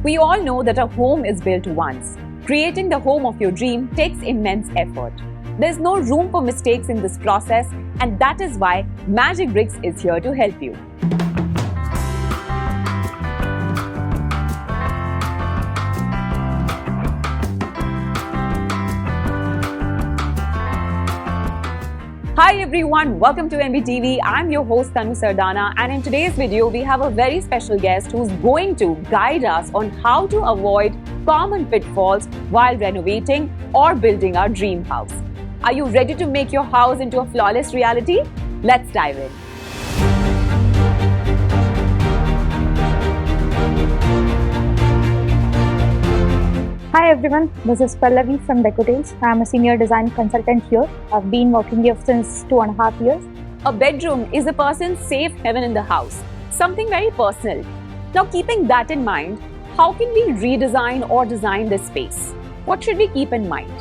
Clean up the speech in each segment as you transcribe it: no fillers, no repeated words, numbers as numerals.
We all know that a home is built once. Creating the home of your dream takes immense effort. There's no room for mistakes in this process, and that is why Magic Bricks is here to help you. Hi everyone, welcome to MBTV. I'm your host Tanu Sardana, and in today's video we have a very special guest who's going to guide us on how to avoid common pitfalls while renovating or building our dream house. Are you ready to make your house into a flawless reality? Let's dive in. Hi everyone, this is Pallavi from Decotales. I'm a senior design consultant here. I've been working here since 2.5 years. A bedroom is a person's safe haven in the house, something very personal. Now, keeping that in mind, how can we redesign or design this space? What should we keep in mind?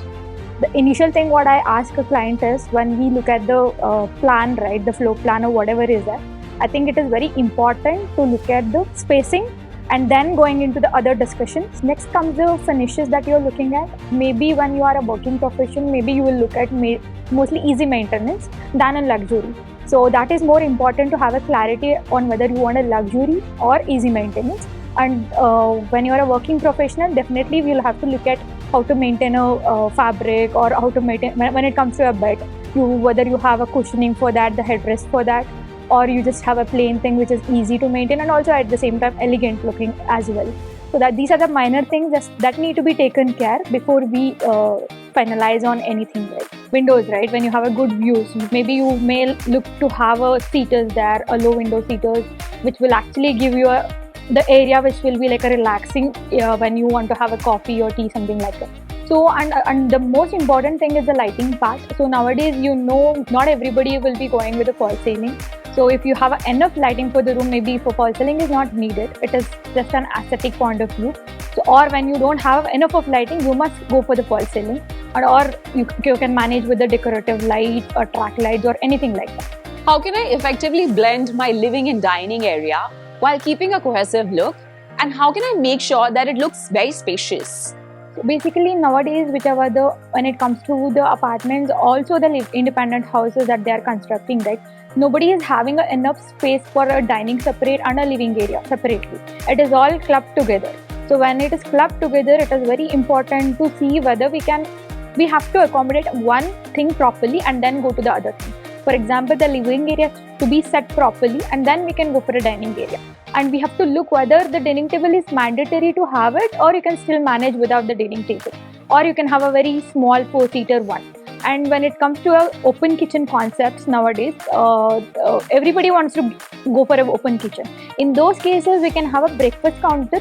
The initial thing what I ask a client is when we look at the plan, right, the floor plan or whatever is there, I think it is very important to look at the spacing and then going into the other discussions. Next comes the finishes that you're looking at. Maybe when you are a working professional, maybe you will look at mostly easy maintenance than a luxury. So that is more important to have a clarity on whether you want a luxury or easy maintenance. And when you are a working professional, definitely we'll have to look at how to maintain a fabric or how to maintain when it comes to a bed, whether you have a cushioning for that, the headrest for that, or you just have a plain thing which is easy to maintain and also at the same time elegant looking as well. So that these are the minor things that need to be taken care before we finalize on anything. Like windows, right? When you have a good view, so maybe you may look to have a seaters there, a low window seaters, which will actually give you the area which will be like a relaxing when you want to have a coffee or tea, something like that. So and the most important thing is the lighting part. So nowadays, not everybody will be going with a false ceiling. So if you have enough lighting for the room, maybe for false ceiling is not needed. It is just an aesthetic point of view. So or when you don't have enough of lighting, you must go for the false ceiling, or you can manage with the decorative light or track lights or anything like that. How can I effectively blend my living and dining area while keeping a cohesive look? And how can I make sure that it looks very spacious? So basically nowadays, when it comes to the apartments, also the independent houses that they are constructing, right? Nobody is having enough space for a dining separate and a living area separately. It is all clubbed together. So when it is clubbed together, it is very important to see whether we have to accommodate one thing properly and then go to the other thing. For example, the living area to be set properly and then we can go for a dining area. And we have to look whether the dining table is mandatory to have it, or you can still manage without the dining table, or you can have a very small 4-seater one. And when it comes to open kitchen concepts nowadays, everybody wants to go for an open kitchen. In those cases, we can have a breakfast counter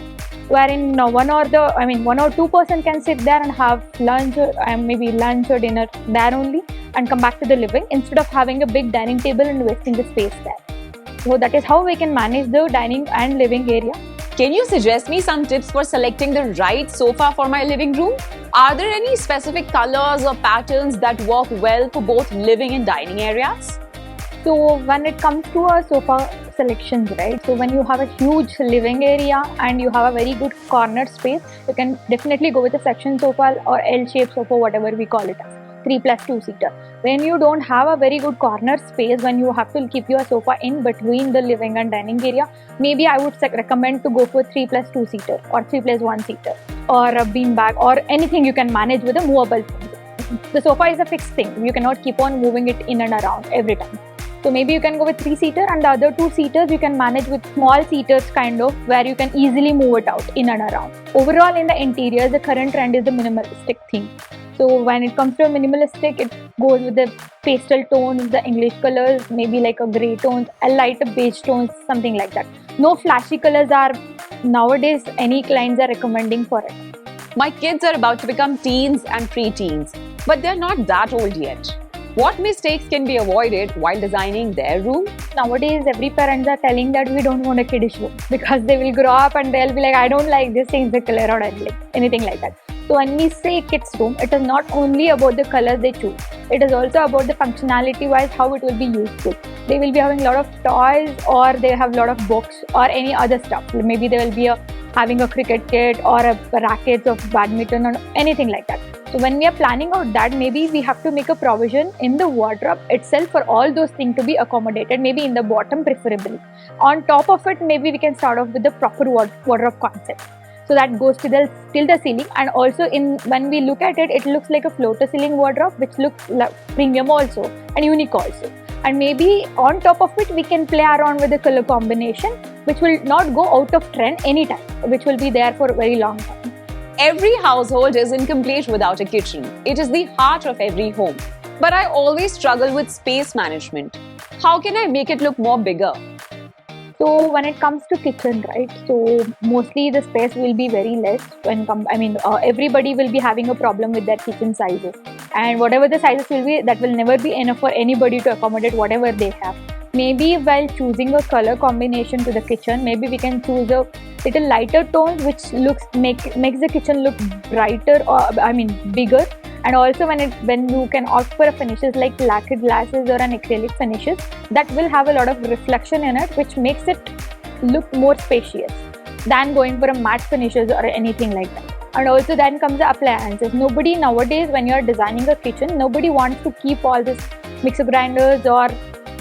wherein one or two person can sit there and have lunch or maybe lunch or dinner there only and come back to the living instead of having a big dining table and wasting the space there. So that is how we can manage the dining and living area. Can you suggest me some tips for selecting the right sofa for my living room? Are there any specific colors or patterns that work well for both living and dining areas? So when it comes to a sofa selections, right? So when you have a huge living area and you have a very good corner space, you can definitely go with a section sofa or L-shaped sofa, whatever we call it as. 3+2 seater. When you don't have a very good corner space, when you have to keep your sofa in between the living and dining area, maybe I would recommend to go for 3+2 seater or 3+1 seater or a beanbag or anything you can manage with a movable thing. The sofa is a fixed thing. You cannot keep on moving it in and around every time. So maybe you can go with 3-seater and the other 2 seaters you can manage with small seaters kind of where you can easily move it out in and around. Overall in the interiors, the current trend is the minimalistic theme. So when it comes to a minimalistic, it goes with the pastel tones, the English colors, maybe like a grey tones, a lighter beige tones, something like that. No flashy colors are nowadays any clients are recommending for it. My kids are about to become teens and pre-teens, but they're not that old yet. What mistakes can be avoided while designing their room? Nowadays, every parents are telling that we don't want a kiddish room because they will grow up and they'll be like, I don't like this, change the color or anything like that. So when we say kids room, it is not only about the colors they choose. It is also about the functionality wise how it will be useful. They will be having a lot of toys or they have a lot of books or any other stuff. Maybe there will be a having a cricket kit or a rackets of badminton or anything like that. So when we are planning out that, maybe we have to make a provision in the wardrobe itself for all those things to be accommodated, maybe in the bottom preferably. On top of it, maybe we can start off with the proper wardrobe concept. So that goes to till the ceiling, and also when we look at it, it looks like a floater ceiling wardrobe, which looks like premium also and unique also. And maybe on top of it, we can play around with the color combination, which will not go out of trend anytime, which will be there for a very long time. Every household is incomplete without a kitchen. It is the heart of every home. But I always struggle with space management. How can I make it look more bigger? So when it comes to kitchen, right? So mostly the space will be very less. Everybody will be having a problem with their kitchen sizes, and whatever the sizes will be, that will never be enough for anybody to accommodate whatever they have. Maybe while choosing a color combination to the kitchen, maybe we can choose a little lighter tones, which makes the kitchen look brighter, or bigger. And also when you can opt for finishes like lacquered glasses or an acrylic finishes, that will have a lot of reflection in it, which makes it look more spacious than going for a matte finishes or anything like that. And also then comes the appliances. Nobody nowadays, when you are designing a kitchen, nobody wants to keep all this mixer grinders or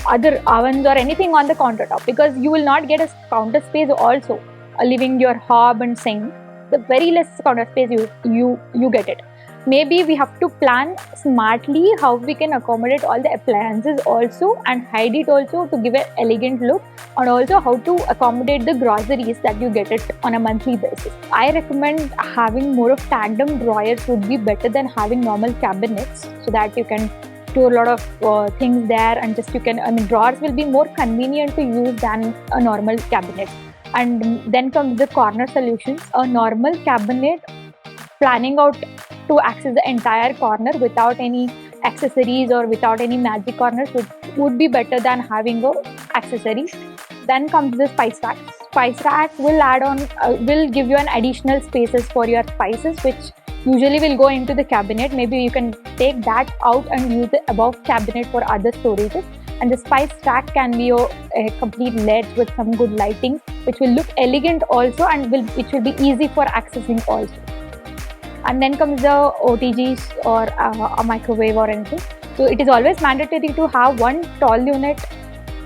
other ovens or anything on the countertop, because you will not get a counter space also, leaving your hob and sink. The very less counter space you get it. Maybe we have to plan smartly how we can accommodate all the appliances also and hide it also to give an elegant look, and also how to accommodate the groceries that you get it on a monthly basis. I recommend having more of tandem drawers would be better than having normal cabinets, so that you can store a lot of things there, and drawers will be more convenient to use than a normal cabinet. And then comes the corner solutions. A normal cabinet, planning out to access the entire corner without any accessories or without any magic corners would be better than having accessories. Then comes the spice rack. Spice rack will give you an additional spaces for your spices, which usually will go into the cabinet. Maybe you can take that out and use the above cabinet for other storages. And the spice rack can be a complete LED with some good lighting, which will look elegant also, and which will be easy for accessing also. And then comes the OTGs or a microwave or anything. So it is always mandatory to have one tall unit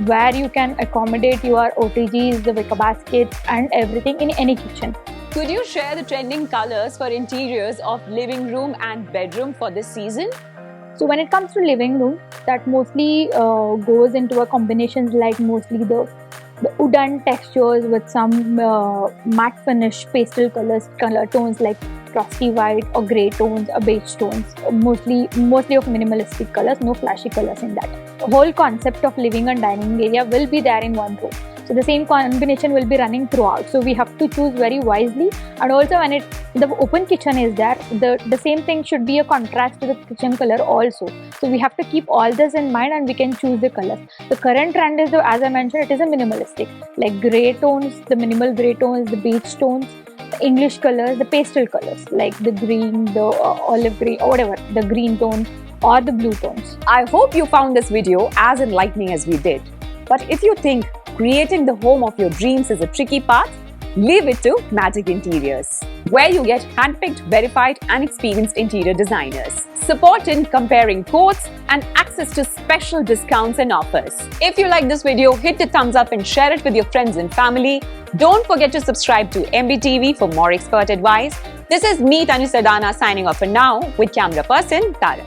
where you can accommodate your OTGs, the wicker baskets and everything in any kitchen. Could you share the trending colors for interiors of living room and bedroom for this season? So when it comes to living room, that mostly goes into a combinations like mostly the wooden textures with some matte finish pastel color tones like frosty white or grey tones or beige tones, mostly of minimalistic colors, no flashy colors in that. The whole concept of living and dining area will be there in one room. So the same combination will be running throughout. So we have to choose very wisely. And also when the open kitchen is there, the same thing should be a contrast to the kitchen color also. So we have to keep all this in mind, and we can choose the colors. The current trend is, as I mentioned, it is a minimalistic, like grey tones, the minimal grey tones, the beige tones, the English colors, the pastel colors like the green, the olive green, or whatever, the green tones or the blue tones. I hope you found this video as enlightening as we did. But if you think creating the home of your dreams is a tricky path, leave it to Magic Interiors, where you get handpicked, verified and experienced interior designers, support in comparing quotes and access to special discounts and offers. If you like this video, hit the thumbs up and share it with your friends and family. Don't forget to subscribe to MBTV for more expert advice. This is me, Tanu Sardana, signing off for now with camera person Tara.